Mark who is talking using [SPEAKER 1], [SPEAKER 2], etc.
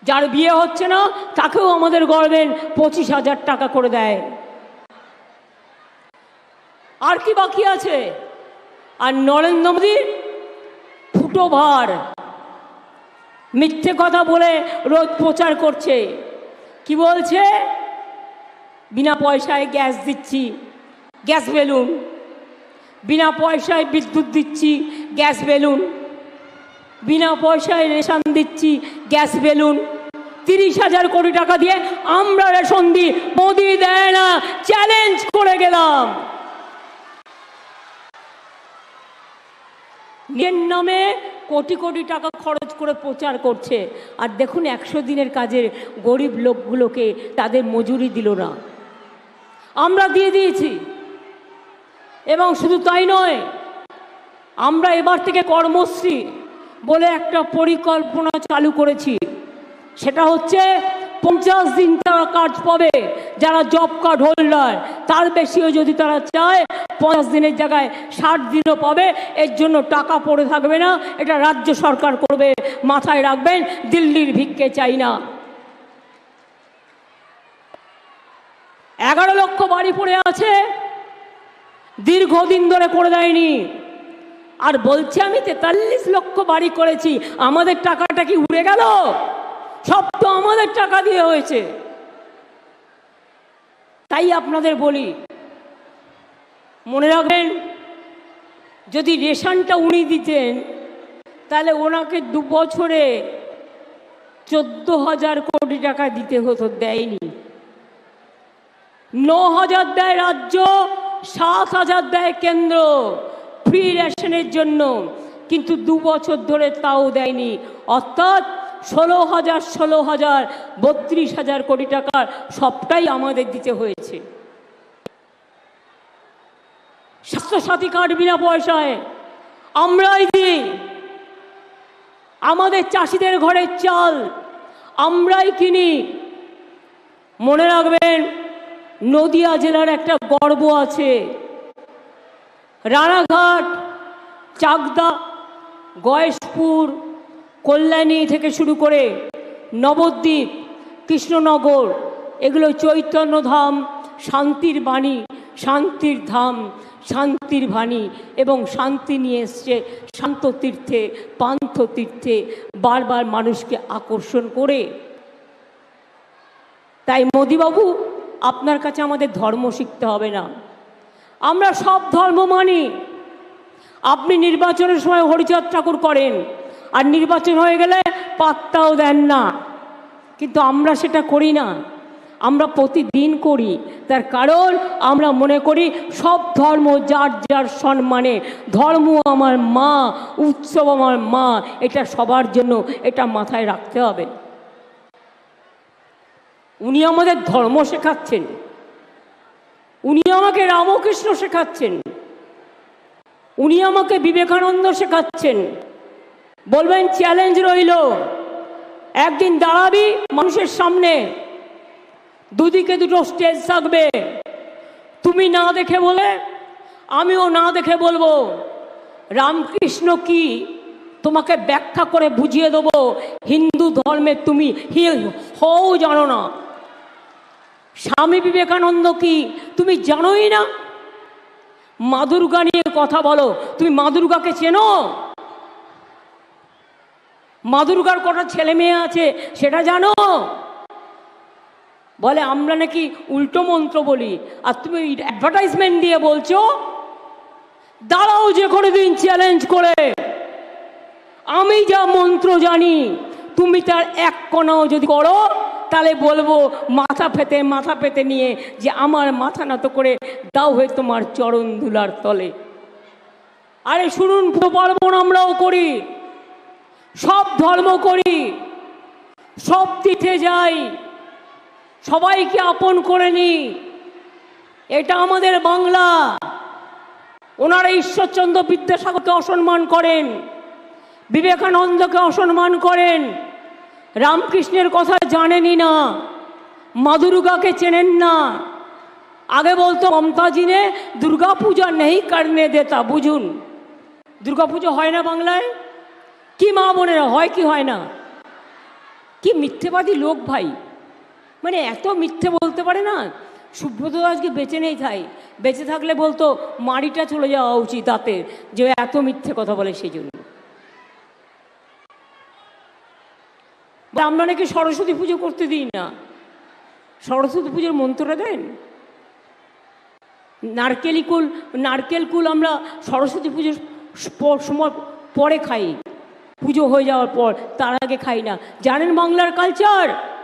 [SPEAKER 1] যার বিয়ে হচ্ছে না তাকেও আমাদের গভর্নমেন্ট 25,000 টাকা করে দেয়। আর কি বাকি আছে? আর নরেন্দ্র মোদী ফুটো ভার মিথ্যে কথা বলে রোজ প্রচার করছে। কি বলছে? বিনা পয়সায় গ্যাস দিচ্ছি, গ্যাস বেলুন। বিনা পয়সায় বিদ্যুৎ দিচ্ছি, গ্যাস বেলুন। বিনা পয়সায় রেশন দিচ্ছি, গ্যাস বেলুন। 30,000 কোটি টাকা দিয়ে আমরা রেশন দিই, মোদি দেয় না। চ্যালেঞ্জ করে গেলাম। নিজের নামে কোটি কোটি টাকা খরচ করে প্রচার করছে। আর দেখুন 100 দিনের কাজের গরিব লোকগুলোকে তাদের মজুরি দিল না, আমরা দিয়ে দিয়েছি। এবং শুধু তাই নয়, আমরা এবার থেকে কর্মশ্রী বলে একটা পরিকল্পনা চালু করেছি। সেটা হচ্ছে 50 দিন তারা কাজ পাবে যারা জব কার্ড হোল্ডার। তার বেশিও যদি তারা চায় 50 দিনের জায়গায় 60 দিনও পাবে। এর জন্য টাকা পড়ে থাকবে না, এটা রাজ্য সরকার করবে। মাথায় রাখবেন, দিল্লির ভিক্ষে চাই না। 11 লক্ষ বাড়ি পড়ে আছে, দীর্ঘদিন ধরে করে দেয়নি। আর বলছে আমি 43 লক্ষ বাড়ি করেছি। আমাদের টাকাটা কি উড়ে গেল? সব তো আমাদের টাকা দিয়ে হয়েছে। তাই আপনাদের বলি, মনে রাখবেন, যদি রেশনটা উনি দিতেন তাহলে ওনাকে 2 বছরে 14,000 কোটি টাকা দিতে হতো, দেয়নি। 9,000 দেয় রাজ্য, 7,000 দেয় কেন্দ্র ফ্রি রেশনের জন্য, কিন্তু 2 বছর ধরে তাও দেয়নি। অর্থাৎ 16,000 32,000 কোটি টাকার সবটাই আমাদের দিতে হয়েছে। স্বাস্থ্যসাথী কার্ড বিনা পয়সায় আমরাই দিই। আমাদের চাষিদের ঘরের চাল আমরাই কিনি। মনে রাখবেন, নদিয়া জেলার একটা গর্ব আছে। রানাঘাট, চাকদা, গয়েশপুর, কল্যাণী থেকে শুরু করে নবদ্বীপ, কৃষ্ণনগর, এগুলো চৈতন্যধাম, শান্তির বাণী, শান্তির ধাম, শান্তির বাণী এবং শান্তি নিয়ে এসছে শান্ত তীর্থে, পান্থ তীর্থে বারবার মানুষকে আকর্ষণ করে। তাই মোদিবাবু, আপনার কাছে আমাদের ধর্ম শিখতে হবে না, আমরা সব ধর্ম মানি। আপনি নির্বাচনের সময় হরিচাঁদ ঠাকুর করেন, আর নির্বাচন হয়ে গেলে পাত্তাও দেন না, কিন্তু আমরা সেটা করি না। আমরা প্রতিদিন করি। তার কারণ আমরা মনে করি সব ধর্ম যার যার সম্মানে। ধর্ম আমার মা, উৎসব আমার মা, এটা সবার জন্য, এটা মাথায় রাখতে হবে। উনি আমাদের ধর্ম শেখাচ্ছেন, উনি আমাকে রামকৃষ্ণ শেখাচ্ছেন, উনি আমাকে বিবেকানন্দ শেখাচ্ছেন। বলবেন চ্যালেঞ্জ রইল, একদিন দাঁড়াবি মানুষের সামনে, দুদিকে দুটো স্টেজ থাকবে, তুমি না দেখে বলে আমিও না দেখে বলবো রামকৃষ্ণ কি, তোমাকে ব্যাখ্যা করে বুঝিয়ে দেবো। হিন্দু ধর্মে তুমি হও জানো না। স্বামী বিবেকানন্দ কি তুমি জানোই না? মা দুর্গা নিয়ে কথা বলো, তুমি মা দুর্গাকে চেনো? মা দুর্গার কটা ছেলে মেয়ে আছে সেটা জানো? বলে আমরা নাকি উল্টো মন্ত্র বলি, আর তুমি অ্যাডভার্টাইজমেন্ট দিয়ে বলছো। দাঁড়াও যে কোনো দিন চ্যালেঞ্জ করে, আমি যা মন্ত্র জানি তুমি তার এক কোণাও যদি করো, তাহলে বলবো মাথা পেতে নিয়ে যে আমার মাথা নত করে দাও হয়ে তোমার চরণ ধুলার তলে। আরে শুনুন, পার্বণ আমরাও করি, সব ধর্ম করি, সব তীর্থে যাই, সবাইকে আপন করে নি। এটা আমাদের বাংলা। ওনারা ঈশ্বরচন্দ্র বিদ্যাসাগরকে অসম্মান করেন, বিবেকানন্দকে অসম্মান করেন, রামকৃষ্ণের কথা জানেনই না, মা দুর্গাকে চেনেন না। আগে বলতো মমতা জি ने দুর্গা পূজা নেই করনে দেতা। বুঝুন, দুর্গা পুজো হয় না বাংলায়? কি মা বোনেরা, হয় কি হয় না? কি মিথ্যেবাদী লোক ভাই, মানে এত মিথ্যে বলতে পারে না। সুব্রত আজকে বেঁচে নেই, তাই বেঁচে থাকলে বলতো মাড়িটা চলে যাওয়া উচিত তাতে, যে এত মিথ্যে কথা বলে সেই জন্য। আমরা নাকি সরস্বতী পুজো করতে দিই না, সরস্বতী পুজোর মন্ত্রটা দেন। নারকেল কুল আমরা সরস্বতী পুজোর সময় পরে খাই, পুজো হয়ে যাওয়ার পর, তার আগে খাই না। জানেন বাংলার কালচার?